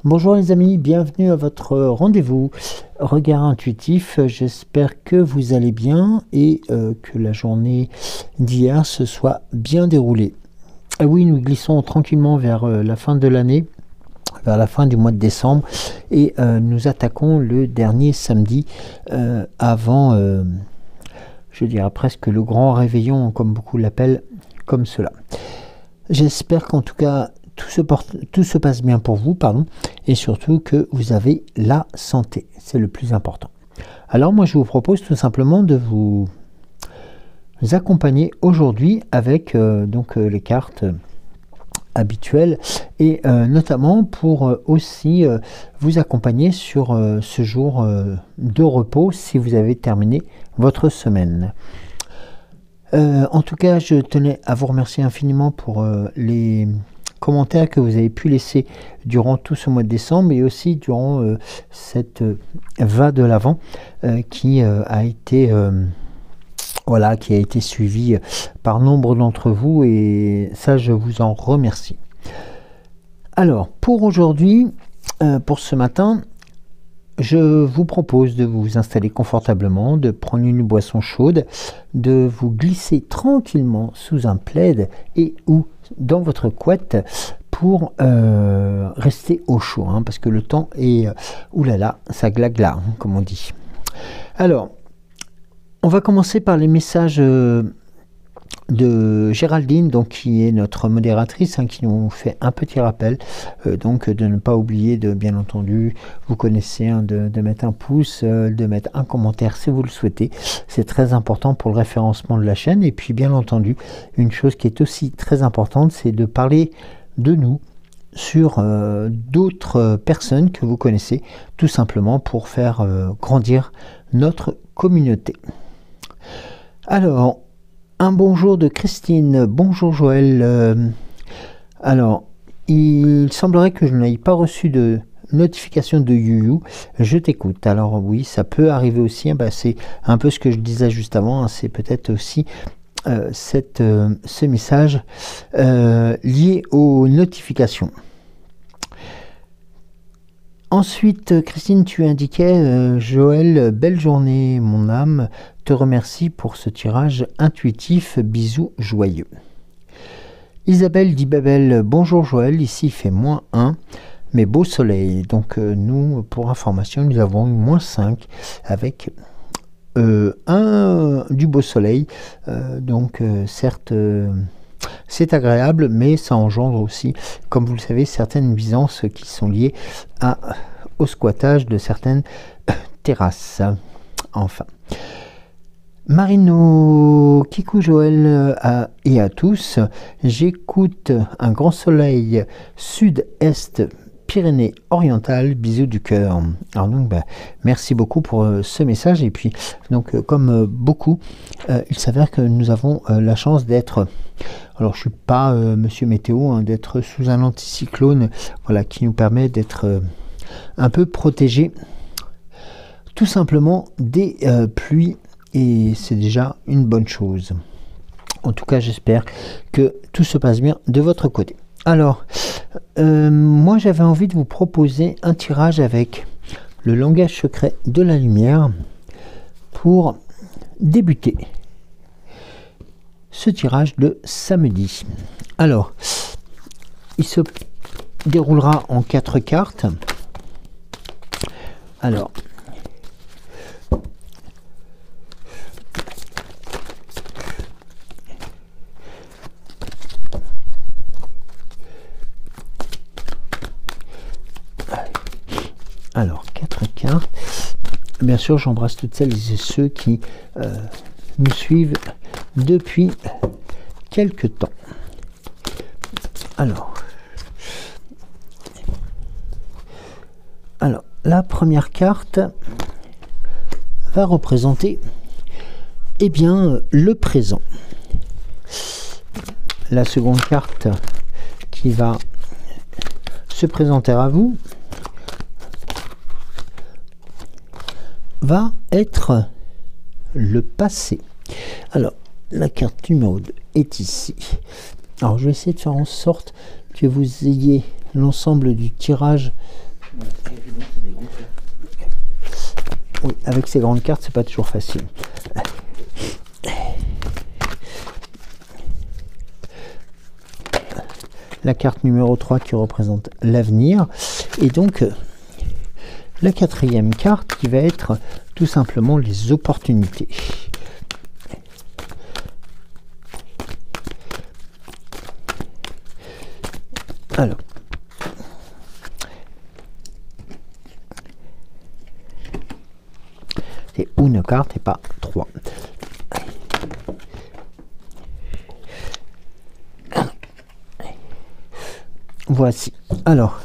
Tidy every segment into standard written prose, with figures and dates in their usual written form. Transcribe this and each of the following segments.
Bonjour les amis, bienvenue à votre rendez-vous Regard intuitif. J'espère que vous allez bien et que la journée d'hier se soit bien déroulée. Ah oui, nous glissons tranquillement vers la fin de l'année, vers la fin du mois de décembre, et nous attaquons le dernier samedi avant, je dirais presque le grand réveillon, comme beaucoup l'appellent, comme cela. J'espère qu'en tout cas tout se passe bien pour vous, et surtout que vous avez la santé, c'est le plus important. Alors moi je vous propose tout simplement de vous accompagner aujourd'hui avec les cartes habituelles et notamment pour aussi vous accompagner sur ce jour de repos si vous avez terminé votre semaine. En tout cas, je tenais à vous remercier infiniment pour les commentaires que vous avez pu laisser durant tout ce mois de décembre et aussi durant cette va de l'Avent qui a été suivi par nombre d'entre vous, et ça je vous en remercie. Alors pour aujourd'hui, pour ce matin, je vous propose de vous installer confortablement, de prendre une boisson chaude, de vous glisser tranquillement sous un plaid et ou dans votre couette pour rester au chaud, parce que le temps est oulala, ça glagla, comme on dit. Alors, on va commencer par les messages de Géraldine, donc qui est notre modératrice, qui nous fait un petit rappel, donc de ne pas oublier de, bien entendu, vous connaissez, de mettre un pouce, de mettre un commentaire si vous le souhaitez. C'est très important pour le référencement de la chaîne. Et puis bien entendu, une chose qui est aussi très importante, c'est de parler de nous sur d'autres personnes que vous connaissez, tout simplement pour faire grandir notre communauté. Alors, un bonjour de Christine. Bonjour Joël. Alors, il semblerait que je n'aie pas reçu de notification de YouYou. Je t'écoute. Alors oui, ça peut arriver aussi. C'est un peu ce que je disais juste avant. C'est peut-être aussi ce message lié aux notifications. Ensuite, Christine, tu indiquais, Joël, belle journée, mon âme, te remercie pour ce tirage intuitif, bisous joyeux. Isabelle dit Babel, bonjour Joël, ici il fait -1, mais beau soleil. Donc nous, pour information, nous avons eu -5 avec du beau soleil. Certes, c'est agréable, mais ça engendre aussi, comme vous le savez, certaines nuisances qui sont liées au squattage de certaines terrasses. Enfin. Marino, Kikou Joël et à tous, j'écoute un grand soleil sud-est Pyrénées-Orientales, bisous du cœur. Alors donc, merci beaucoup pour ce message. Et puis, donc, comme beaucoup, il s'avère que nous avons la chance d'être, alors je suis pas Monsieur Météo, d'être sous un anticyclone, voilà, qui nous permet d'être un peu protégés, tout simplement des pluies. Et c'est déjà une bonne chose. En tout cas, j'espère que tout se passe bien de votre côté. Alors, moi j'avais envie de vous proposer un tirage avec le langage secret de la lumière pour débuter ce tirage de samedi. Alors, il se déroulera en 4 cartes. Alors, 4 cartes. Bien sûr, j'embrasse toutes celles et ceux qui nous suivent depuis quelque temps. Alors, la première carte va représenter, le présent. La seconde carte qui va se présenter à vous va être le passé. Alors, la carte numéro 2 est ici. Alors, je vais essayer de faire en sorte que vous ayez l'ensemble du tirage Oui, avec ces grandes cartes, c'est pas toujours facile. La carte numéro 3 qui représente l'avenir. Et donc, la quatrième carte qui va être tout simplement les opportunités. Alors, c'est une carte et pas 3. Voici. Alors,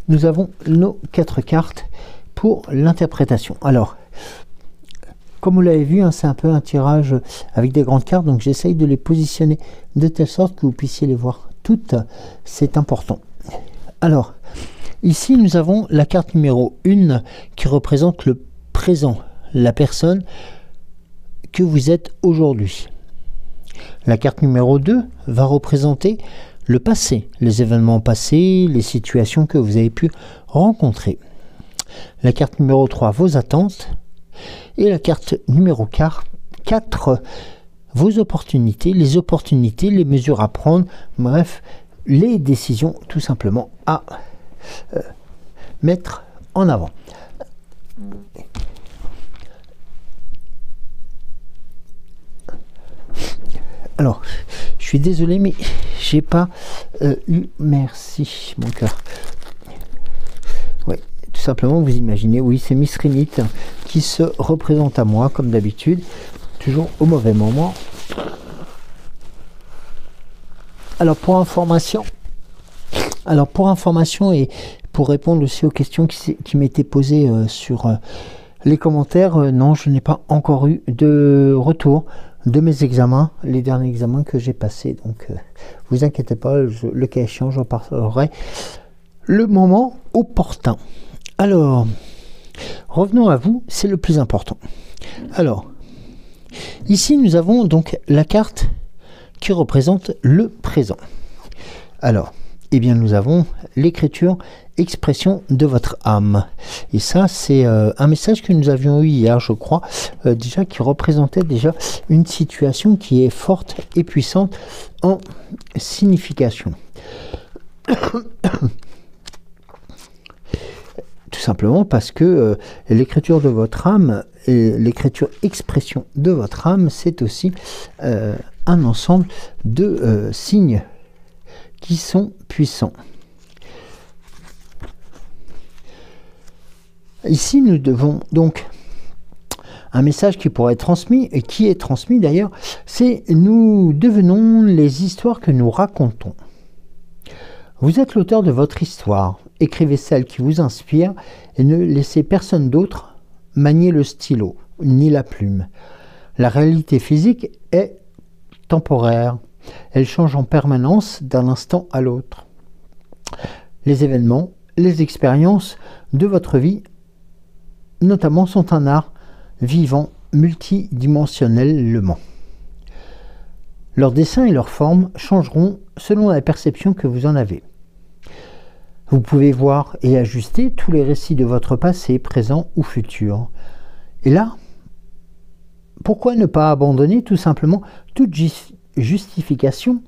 nous avons nos 4 cartes pour l'interprétation. Alors, comme vous l'avez vu, hein, c'est un peu un tirage avec des grandes cartes, donc j'essaye de les positionner de telle sorte que vous puissiez les voir toutes. C'est important. Alors, ici, nous avons la carte numéro 1 qui représente le présent, la personne que vous êtes aujourd'hui. La carte numéro 2 va représenter le passé, les événements passés, les situations que vous avez pu rencontrer. La carte numéro 3, vos attentes. Et la carte numéro 4, vos opportunités, les mesures à prendre, bref, les décisions tout simplement à mettre en avant. Alors, je suis désolé, mais j'ai pas eu... Merci, mon cœur. Oui, tout simplement, vous imaginez, oui, c'est Miss Rinite qui se représente à moi, comme d'habitude, toujours au mauvais moment. Alors, pour information et pour répondre aussi aux questions qui m'étaient posées sur les commentaires, non, je n'ai pas encore eu de retour de mes examens, les derniers examens que j'ai passés. Donc, vous inquiétez pas, le cas échéant, j'en parlerai le moment opportun. Alors, revenons à vous, c'est le plus important. Alors, ici, nous avons donc la carte qui représente le présent. Alors, eh bien, nous avons l'écriture expression de votre âme. Et ça, c'est un message que nous avions eu hier, je crois, déjà qui représentait déjà une situation qui est forte et puissante en signification. Tout simplement parce que l'écriture de votre âme et l'écriture expression de votre âme, c'est aussi un ensemble de signes qui sont puissants. Ici, nous devons donc un message qui pourrait être transmis, et qui est transmis d'ailleurs, c'est nous devenons les histoires que nous racontons. Vous êtes l'auteur de votre histoire. Écrivez celle qui vous inspire et ne laissez personne d'autre manier le stylo ni la plume. La réalité physique est temporaire. Elle change en permanence d'un instant à l'autre. Les événements, les expériences de votre vie, notamment, sont un art vivant multidimensionnellement. Leurs dessins et leurs formes changeront selon la perception que vous en avez. Vous pouvez voir et ajuster tous les récits de votre passé, présent ou futur. Et là, pourquoi ne pas abandonner tout simplement toute justification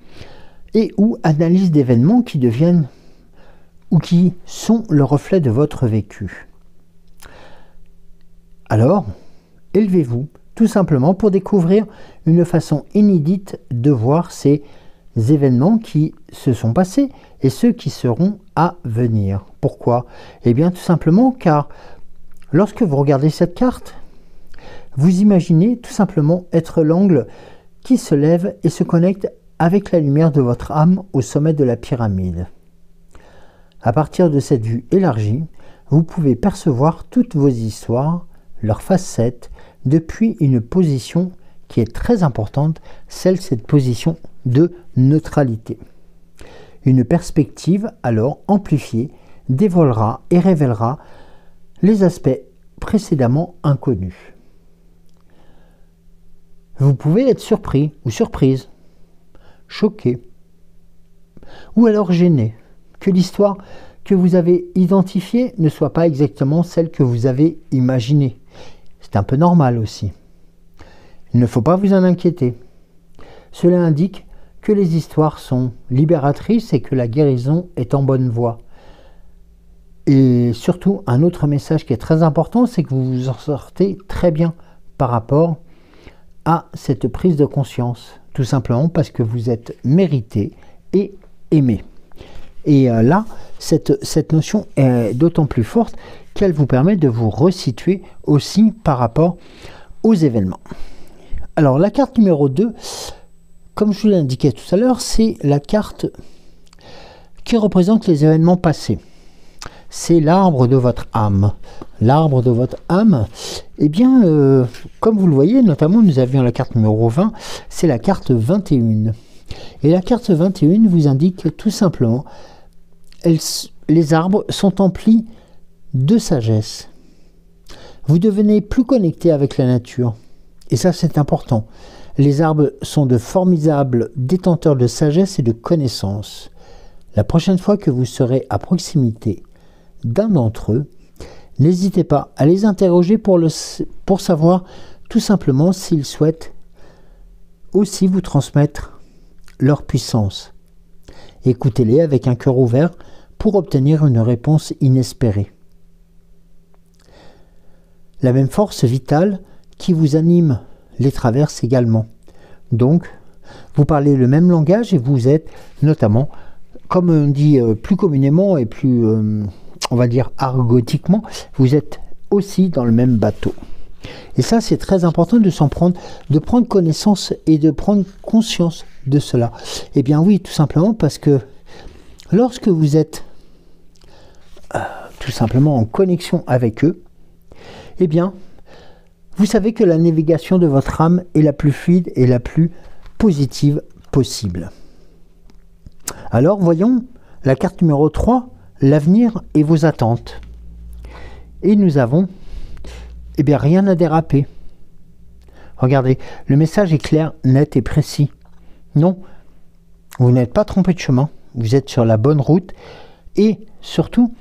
et ou analyse d'événements qui deviennent ou qui sont le reflet de votre vécu? Alors, élevez-vous tout simplement pour découvrir une façon inédite de voir ces événements qui se sont passés et ceux qui seront à venir. Pourquoi? Eh bien, tout simplement car lorsque vous regardez cette carte, vous imaginez tout simplement être l'angle qui se lève et se connecte avec la lumière de votre âme au sommet de la pyramide. À partir de cette vue élargie, vous pouvez percevoir toutes vos histoires, leurs facettes, depuis une position qui est très importante, cette position de neutralité. Une perspective alors amplifiée dévoilera et révélera les aspects précédemment inconnus. Vous pouvez être surpris ou surprise, choqué, ou alors gêné que l'histoire que vous avez identifiée ne soit pas exactement celle que vous avez imaginée. C'est un peu normal aussi. Il ne faut pas vous en inquiéter. Cela indique que les histoires sont libératrices et que la guérison est en bonne voie. Et surtout, un autre message qui est très important, c'est que vous vous en sortez très bien par rapport à cette prise de conscience. Tout simplement parce que vous êtes mérité et aimé. Et là, cette notion est d'autant plus forte qu'elle vous permet de vous resituer aussi par rapport aux événements. Alors, la carte numéro 2, comme je vous l'indiquais tout à l'heure, c'est la carte qui représente les événements passés. C'est l'arbre de votre âme. L'arbre de votre âme, eh bien, comme vous le voyez, notamment nous avions la carte numéro 20, c'est la carte 21. Et la carte 21 vous indique tout simplement, les arbres sont emplis de sagesse. Vous devenez plus connecté avec la nature. Et ça, c'est important. Les arbres sont de formidables détenteurs de sagesse et de connaissances. La prochaine fois que vous serez à proximité d'un d'entre eux, n'hésitez pas à les interroger pour savoir tout simplement s'ils souhaitent aussi vous transmettre leur puissance. Écoutez-les avec un cœur ouvert pour obtenir une réponse inespérée. La même force vitale qui vous anime les traverse également. Donc, vous parlez le même langage et vous êtes notamment, comme on dit plus communément et plus, on va dire argotiquement, vous êtes aussi dans le même bateau. Et ça, c'est très important de prendre connaissance et de prendre conscience de cela. Eh bien oui, tout simplement parce que lorsque vous êtes tout simplement en connexion avec eux, eh bien, vous savez que la navigation de votre âme est la plus fluide et la plus positive possible. Alors, voyons la carte numéro 3, l'avenir et vos attentes. Et nous avons, eh bien, rien à déraper. Regardez, le message est clair, net et précis. Non, vous n'êtes pas trompé de chemin, vous êtes sur la bonne route et surtout,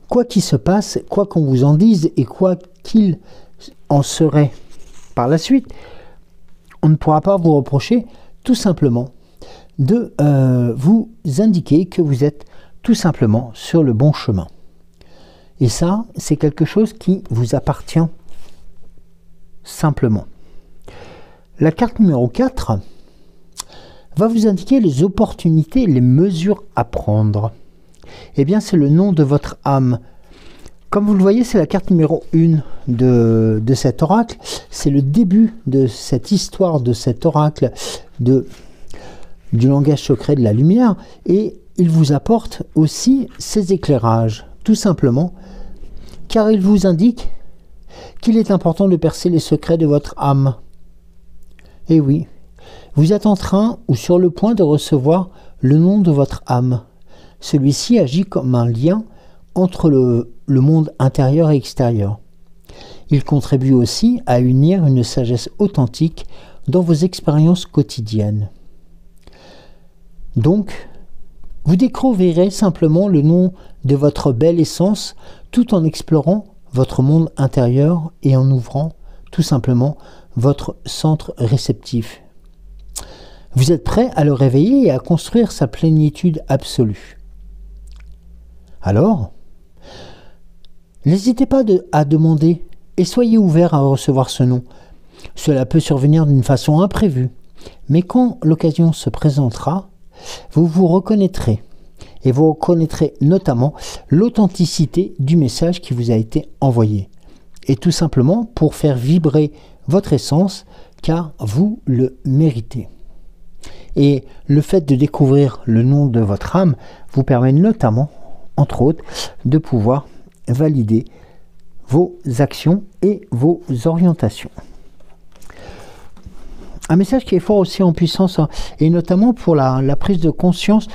quoi qu'il se passe, quoi qu'on vous en dise et quoi qu'il en serait par la suite, on ne pourra pas vous reprocher tout simplement de vous indiquer que vous êtes tout simplement sur le bon chemin. Et ça, c'est quelque chose qui vous appartient simplement. La carte numéro 4 va vous indiquer les opportunités, les mesures à prendre. Eh bien, c'est le nom de votre âme. Comme vous le voyez, c'est la carte numéro 1 de cet oracle. C'est le début de cette histoire, de cet oracle, du langage secret de la lumière. Et il vous apporte aussi ces éclairages, tout simplement, car il vous indique qu'il est important de percer les secrets de votre âme. Et oui, vous êtes en train ou sur le point de recevoir le nom de votre âme. Celui-ci agit comme un lien entre le monde intérieur et extérieur. Il contribue aussi à unir une sagesse authentique dans vos expériences quotidiennes. Donc, vous découvrirez simplement le nom de votre belle essence tout en explorant votre monde intérieur et en ouvrant tout simplement votre centre réceptif. Vous êtes prêt à le réveiller et à construire sa plénitude absolue. Alors, n'hésitez pas à demander et soyez ouvert à recevoir ce nom. Cela peut survenir d'une façon imprévue, mais quand l'occasion se présentera, vous vous reconnaîtrez et vous reconnaîtrez notamment l'authenticité du message qui vous a été envoyé. Et tout simplement pour faire vibrer votre essence, car vous le méritez. Et le fait de découvrir le nom de votre âme vous permet notamment, entre autres, de pouvoir valider vos actions et vos orientations. Un message qui est fort aussi en puissance, hein, et notamment pour la prise de conscience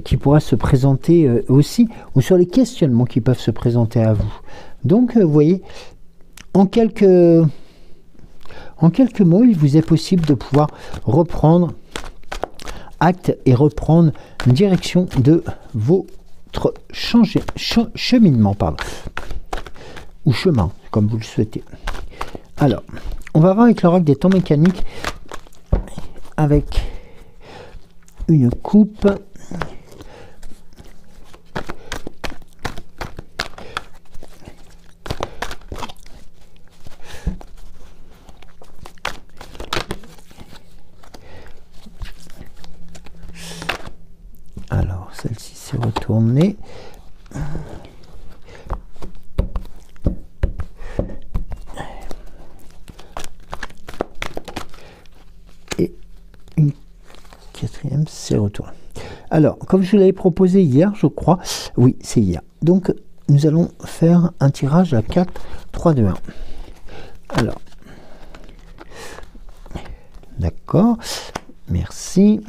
qui pourra se présenter aussi, ou sur les questionnements qui peuvent se présenter à vous. Donc, vous voyez, en quelques mots, il vous est possible de pouvoir reprendre acte et reprendre direction de vos votre cheminement, pardon, ou chemin, comme vous le souhaitez. Alors, on va voir avec l'oracle des temps mécaniques, avec une coupe. Alors, celle-ci s'est retournée. Et une quatrième s'est retournée. Alors, comme je vous l'avais proposé hier, je crois, oui, c'est hier. Donc, nous allons faire un tirage à 4, 3, 2, 1. Alors, d'accord, merci.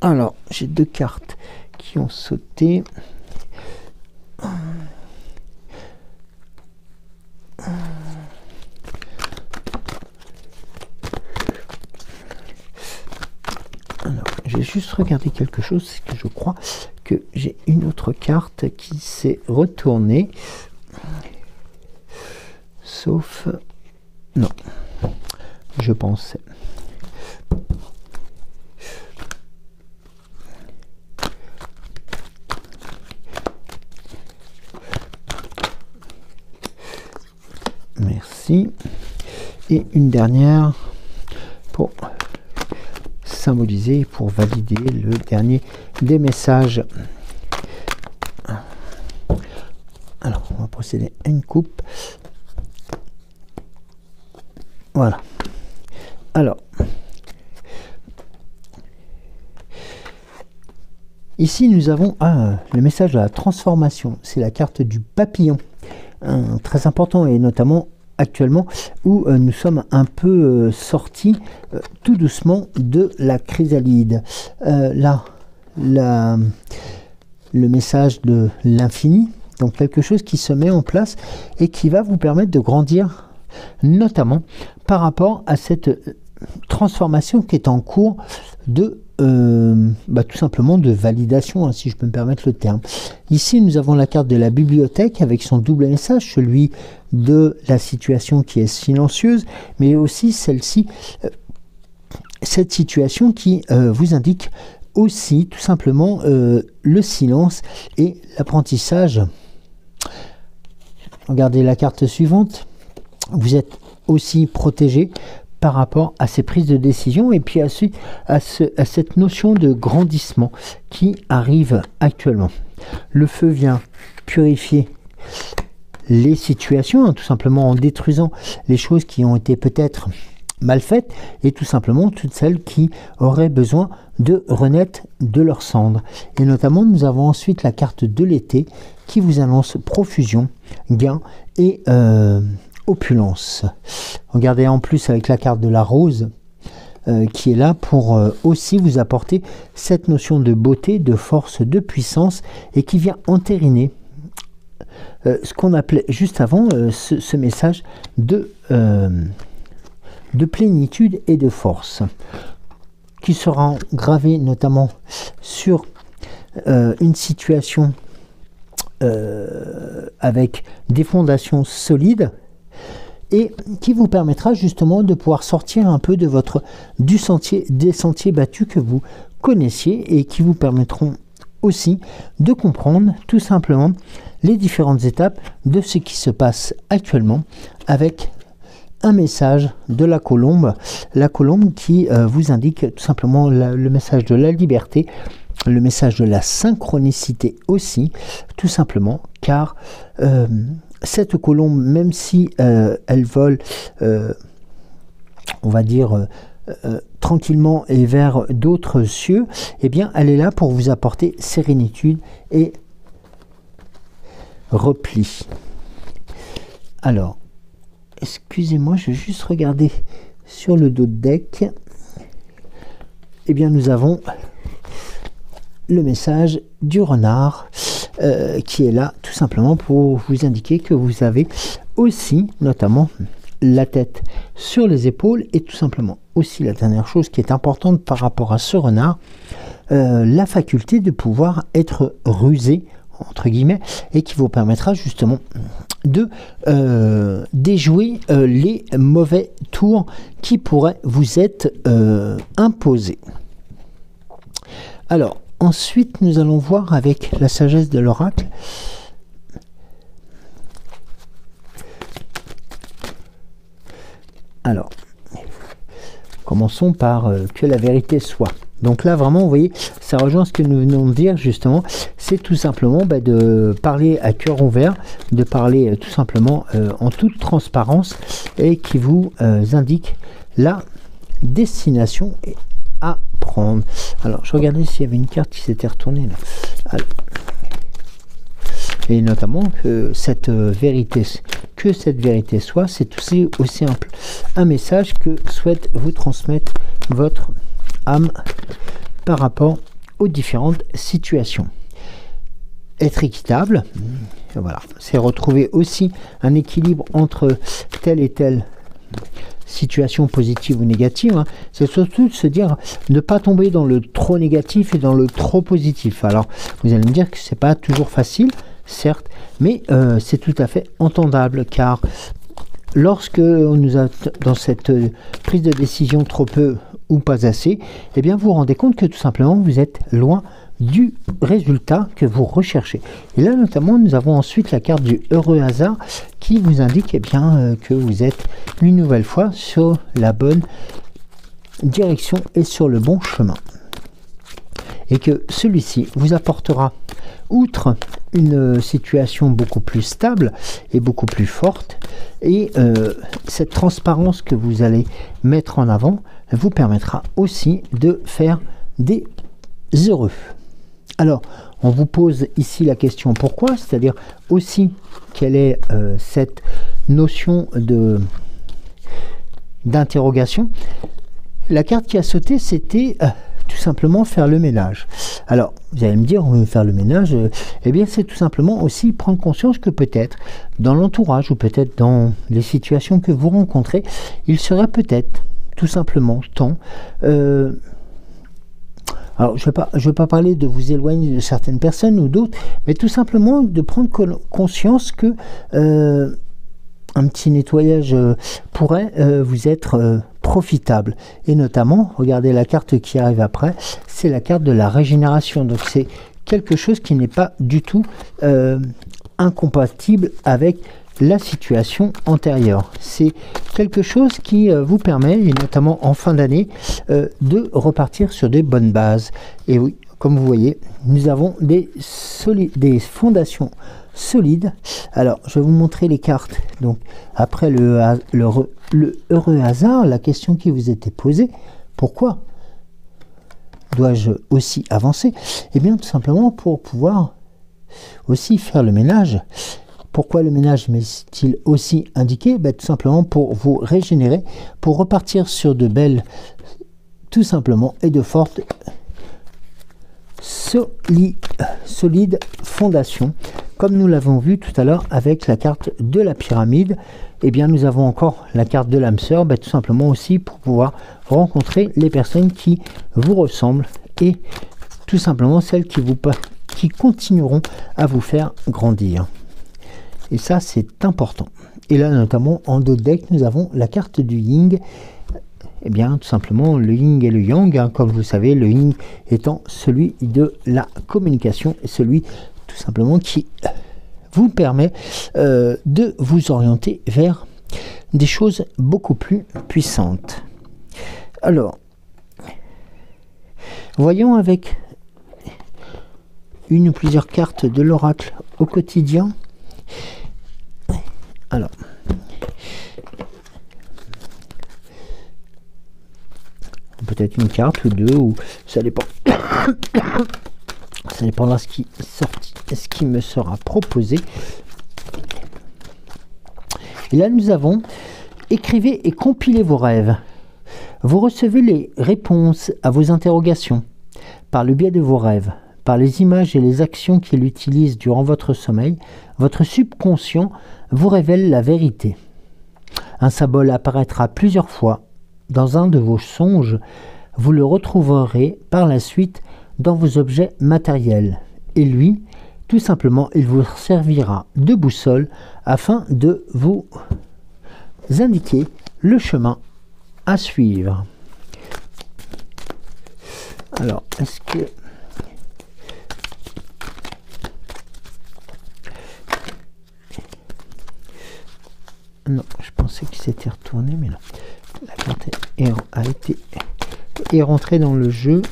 Alors, j'ai deux cartes qui ont sauté. Alors, j'ai juste regardé quelque chose, c'est que je crois que j'ai une autre carte qui s'est retournée. Sauf... Non, je pensais. Merci. Et une dernière pour symboliser, pour valider le dernier des messages. Alors, on va procéder à une coupe. Voilà. Alors, ici nous avons le message de la transformation. C'est la carte du papillon. Très important, et notamment actuellement où nous sommes un peu sortis tout doucement de la chrysalide. Là, le message de l'infini, donc quelque chose qui se met en place et qui va vous permettre de grandir, notamment par rapport à cette transformation qui est en cours de tout simplement de validation, hein, si je peux me permettre le terme. Ici nous avons la carte de la bibliothèque avec son double message, celui de la situation qui est silencieuse, mais aussi celle-ci, cette situation qui vous indique aussi tout simplement le silence et l'apprentissage. Regardez la carte suivante, vous êtes aussi protégé par rapport à ces prises de décision et puis à cette notion de grandissement qui arrive actuellement. Le feu vient purifier les situations, hein, tout simplement en détruisant les choses qui ont été peut-être mal faites et tout simplement toutes celles qui auraient besoin de renaître de leurs cendres. Et notamment nous avons ensuite la carte de l'été qui vous annonce profusion, gain et opulence. Regardez en plus avec la carte de la rose qui est là pour aussi vous apporter cette notion de beauté, de force, de puissance et qui vient entériner ce qu'on appelait juste avant ce message de plénitude et de force qui sera gravé notamment sur une situation avec des fondations solides et qui vous permettra justement de pouvoir sortir un peu de des sentiers battus que vous connaissiez et qui vous permettront aussi de comprendre tout simplement les différentes étapes de ce qui se passe actuellement avec un message de la colombe qui vous indique tout simplement le message de la liberté, le message de la synchronicité aussi, tout simplement, car cette colombe, même si elle vole, on va dire, tranquillement et vers d'autres cieux, eh bien, elle est là pour vous apporter sérénitude et repli. Alors, excusez-moi, je vais juste regarder sur le dos de deck. Eh bien, nous avons le message du renard qui est là tout simplement pour vous indiquer que vous avez aussi notamment la tête sur les épaules et tout simplement aussi la dernière chose qui est importante par rapport à ce renard, la faculté de pouvoir être rusé entre guillemets et qui vous permettra justement de déjouer les mauvais tours qui pourraient vous être imposés. Alors ensuite nous allons voir avec la sagesse de l'oracle. Alors commençons par que la vérité soit. Donc là vraiment vous voyez ça rejoint ce que nous venons de dire justement, c'est tout simplement de parler à cœur ouvert, de parler tout simplement en toute transparence et qui vous indique la destination à prendre. Alors je regardais s'il y avait une carte qui s'était retournée là. Alors, et notamment que cette vérité soit, c'est aussi un message que souhaite vous transmettre votre âme par rapport aux différentes situations. Être équitable, voilà, c'est retrouver aussi un équilibre entre telle et telle situation positive ou négative, hein. C'est surtout de se dire ne pas tomber dans le trop négatif et dans le trop positif. Alors vous allez me dire que c'est pas toujours facile, certes, mais c'est tout à fait entendable, car lorsque on nous a dans cette prise de décision trop peu ou pas assez, eh bien vous vous rendez compte que tout simplement vous êtes loin du résultat que vous recherchez. Et là notamment nous avons ensuite la carte du heureux hasard qui vous indique eh bien, que vous êtes une nouvelle fois sur la bonne direction et sur le bon chemin. Et que celui-ci vous apportera, outre une situation beaucoup plus stable et beaucoup plus forte, et cette transparence que vous allez mettre en avant vous permettra aussi de faire des heureux. Alors, on vous pose ici la question pourquoi, c'est-à-dire aussi quelle est cette notion d'interrogation. La carte qui a sauté, c'était tout simplement faire le ménage. Alors, vous allez me dire, faire le ménage, eh bien, c'est tout simplement aussi prendre conscience que peut-être dans l'entourage ou peut-être dans les situations que vous rencontrez, il serait peut-être tout simplement temps. Alors, je ne vais pas parler de vous éloigner de certaines personnes ou d'autres, mais tout simplement de prendre conscience que un petit nettoyage pourrait vous être profitable. Et notamment, regardez la carte qui arrive après, c'est la carte de la régénération. Donc c'est quelque chose qui n'est pas du tout incompatible avec la situation antérieure. C'est quelque chose qui vous permet, et notamment en fin d'année, de repartir sur des bonnes bases. Et oui, comme vous voyez, nous avons des fondations solides. Alors, je vais vous montrer les cartes. Donc, après le heureux hasard, la question qui vous était posée, pourquoi dois-je aussi avancer? Eh bien, tout simplement pour pouvoir aussi faire le ménage. Pourquoi le ménage m'est-il aussi indiqué? Tout simplement pour vous régénérer, pour repartir sur de belles, tout simplement, et de fortes, solides fondations. Comme nous l'avons vu tout à l'heure avec la carte de la pyramide, eh bien nous avons encore la carte de l'âme sœur, tout simplement aussi pour pouvoir rencontrer les personnes qui vous ressemblent et tout simplement celles qui continueront à vous faire grandir. Et ça, c'est important. Et là, notamment, en dos de deck, nous avons la carte du yin. Eh bien, tout simplement, le yin et le yang. Hein, comme vous savez, le yin étant celui de la communication et celui, tout simplement, qui vous permet de vous orienter vers des choses beaucoup plus puissantes. Alors, voyons avec une ou plusieurs cartes de l'oracle au quotidien. Alors, peut-être une carte ou deux, ou ça dépend. Ça dépendra ce qui me sera proposé. Et là, nous avons écrivez et compilez vos rêves. Vous recevez les réponses à vos interrogations par le biais de vos rêves. par les images et les actions qu'il utilise durant votre sommeil, votre subconscient vous révèle la vérité. Un symbole apparaîtra plusieurs fois dans un de vos songes. Vous le retrouverez par la suite dans vos objets matériels. Et lui, tout simplement, il vous servira de boussole afin de vous indiquer le chemin à suivre. Alors, est-ce que... Non, je pensais qu'il s'était retourné, mais non. La carte est rentrée dans le jeu.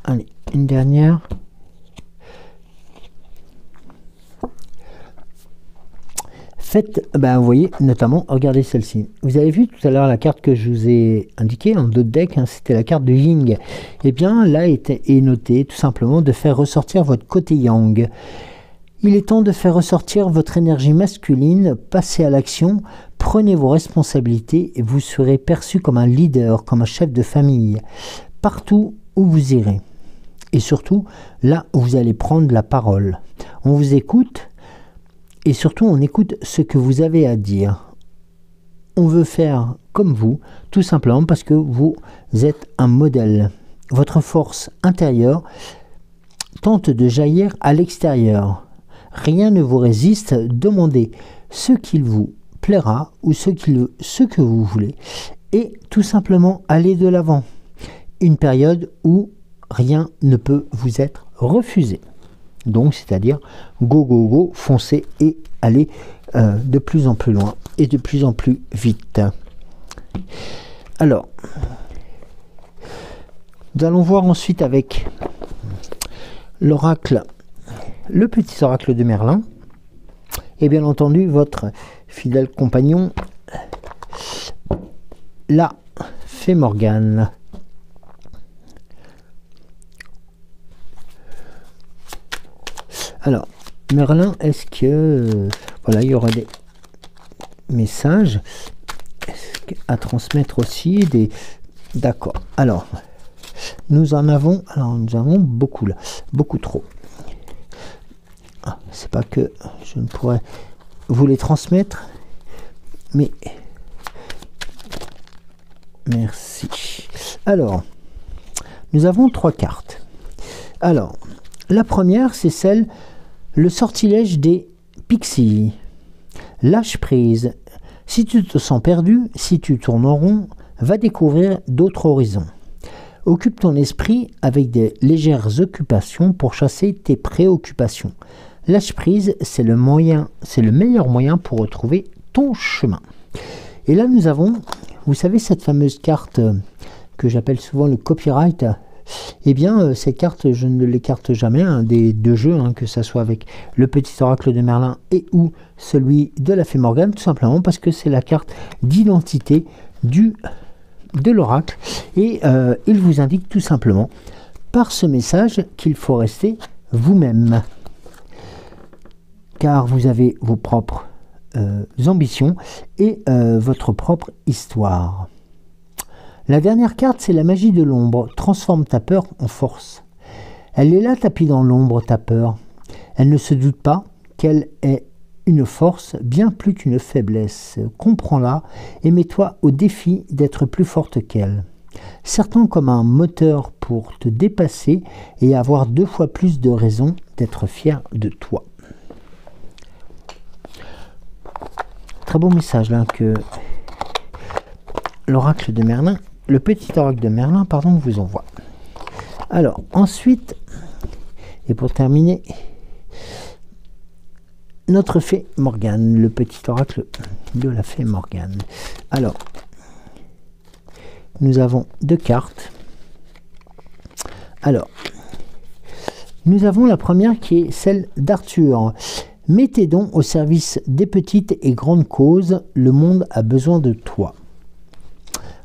Allez, une dernière. Faites, vous voyez, notamment, regardez celle-ci. Vous avez vu tout à l'heure la carte que je vous ai indiquée en d'autres decks, c'était la carte de Yin. Et bien là est noté tout simplement de faire ressortir votre côté Yang. Il est temps de faire ressortir votre énergie masculine, passez à l'action, prenez vos responsabilités et vous serez perçu comme un leader, comme un chef de famille, partout où vous irez. Et surtout, là où vous allez prendre la parole. On vous écoute. Et surtout, on écoute ce que vous avez à dire. On veut faire comme vous, tout simplement parce que vous êtes un modèle. Votre force intérieure tente de jaillir à l'extérieur. Rien ne vous résiste. Demandez ce qu'il vous plaira ou ce que vous voulez. Et tout simplement, allez de l'avant. Une période où rien ne peut vous être refusé. Donc, c'est-à-dire, go, go, go, foncez et allez de plus en plus loin et de plus en plus vite. Alors, nous allons voir ensuite avec l'oracle, le petit oracle de Merlin, et bien entendu, votre fidèle compagnon, la fée Morgane. Alors, Merlin, est-ce que... voilà, il y aura des messages à transmettre aussi, des... D'accord. Alors, nous avons beaucoup là, beaucoup trop. Ah, c'est pas que je ne pourrais vous les transmettre, mais... Merci. Alors, nous avons 3 cartes. Alors, la première, c'est celle... Le sortilège des pixies. Lâche prise. Si tu te sens perdu, si tu tournes en rond, va découvrir d'autres horizons. Occupe ton esprit avec des légères occupations pour chasser tes préoccupations. Lâche prise, c'est le meilleur moyen pour retrouver ton chemin. Et là, nous avons, vous savez, cette fameuse carte que j'appelle souvent le copyright. Eh bien, cette carte, je ne l'écarte jamais, des deux jeux, que ce soit avec le petit oracle de Merlin et ou celui de la fée Morgane, tout simplement parce que c'est la carte d'identité de l'oracle. Et il vous indique tout simplement, par ce message, qu'il faut rester vous-même. Car vous avez vos propres ambitions et votre propre histoire. La dernière carte, c'est la magie de l'ombre. Transforme ta peur en force. Elle est là, tapie dans l'ombre, ta peur. Elle ne se doute pas qu'elle est une force bien plus qu'une faiblesse. Comprends-la et mets-toi au défi d'être plus forte qu'elle. Serre-toi comme un moteur pour te dépasser et avoir 2 fois plus de raisons d'être fier de toi. Très beau message là que l'oracle de Merlin, le petit oracle de Merlin, pardon, vous envoie. Alors, ensuite, et pour terminer, notre fée Morgane, le petit oracle de la fée Morgane. Alors, nous avons 2 cartes. Alors, nous avons la première qui est celle d'Arthur. Mets tes dons au service des petites et grandes causes, le monde a besoin de toi.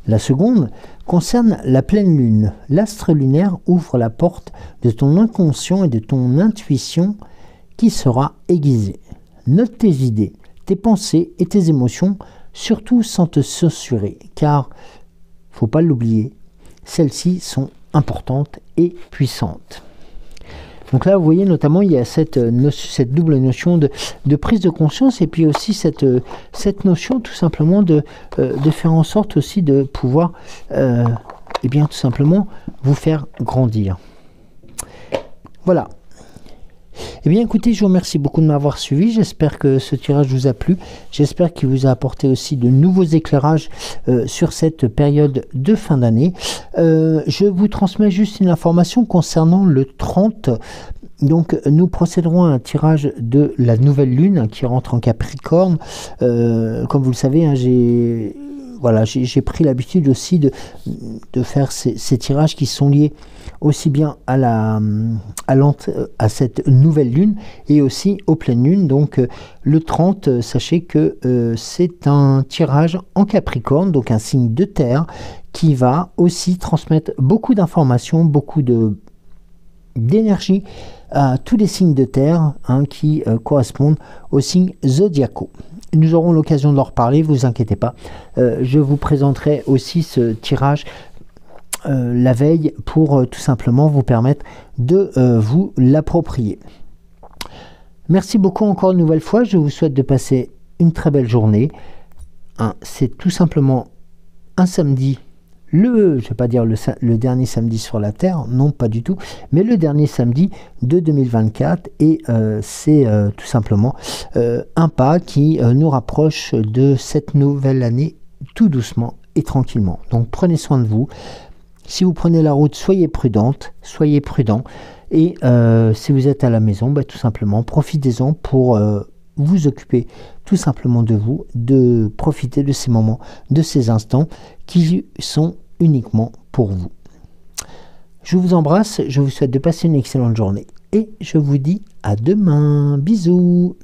La seconde, concerne la pleine lune. L'astre lunaire ouvre la porte de ton inconscient et de ton intuition qui sera aiguisée. Note tes idées, tes pensées et tes émotions, surtout sans te censurer, car, faut pas l'oublier, celles-ci sont importantes et puissantes. Donc là, vous voyez, notamment, il y a cette double notion de prise de conscience et puis aussi cette notion tout simplement de faire en sorte aussi de pouvoir, eh bien, tout simplement, vous faire grandir. Voilà. Eh bien, écoutez, je vous remercie beaucoup de m'avoir suivi. J'espère que ce tirage vous a plu. J'espère qu'il vous a apporté aussi de nouveaux éclairages sur cette période de fin d'année. Je vous transmets juste une information concernant le 30. Donc, nous procéderons à un tirage de la nouvelle lune qui rentre en Capricorne. Comme vous le savez, hein, j'ai pris l'habitude aussi de faire ces tirages qui sont liés aussi bien à cette nouvelle lune et aussi aux pleines lunes. Donc le 30, sachez que c'est un tirage en Capricorne, donc un signe de terre, qui va aussi transmettre beaucoup d'informations, beaucoup d'énergie à tous les signes de terre qui correspondent aux signes zodiacaux. Nous aurons l'occasion d'en reparler, vous inquiétez pas. Je vous présenterai aussi ce tirage la veille pour tout simplement vous permettre de vous l'approprier. Merci beaucoup encore une nouvelle fois. Je vous souhaite de passer une très belle journée. C'est tout simplement un samedi, je ne vais pas dire le dernier samedi sur la Terre, non pas du tout, mais le dernier samedi de 2024 et c'est tout simplement un pas qui nous rapproche de cette nouvelle année tout doucement et tranquillement. Donc prenez soin de vous. Si vous prenez la route, soyez prudente, soyez prudent. Et si vous êtes à la maison, tout simplement, profitez-en pour vous occuper tout simplement de vous, de profiter de ces moments, de ces instants qui sont uniquement pour vous. Je vous embrasse, je vous souhaite de passer une excellente journée et je vous dis à demain. Bisous.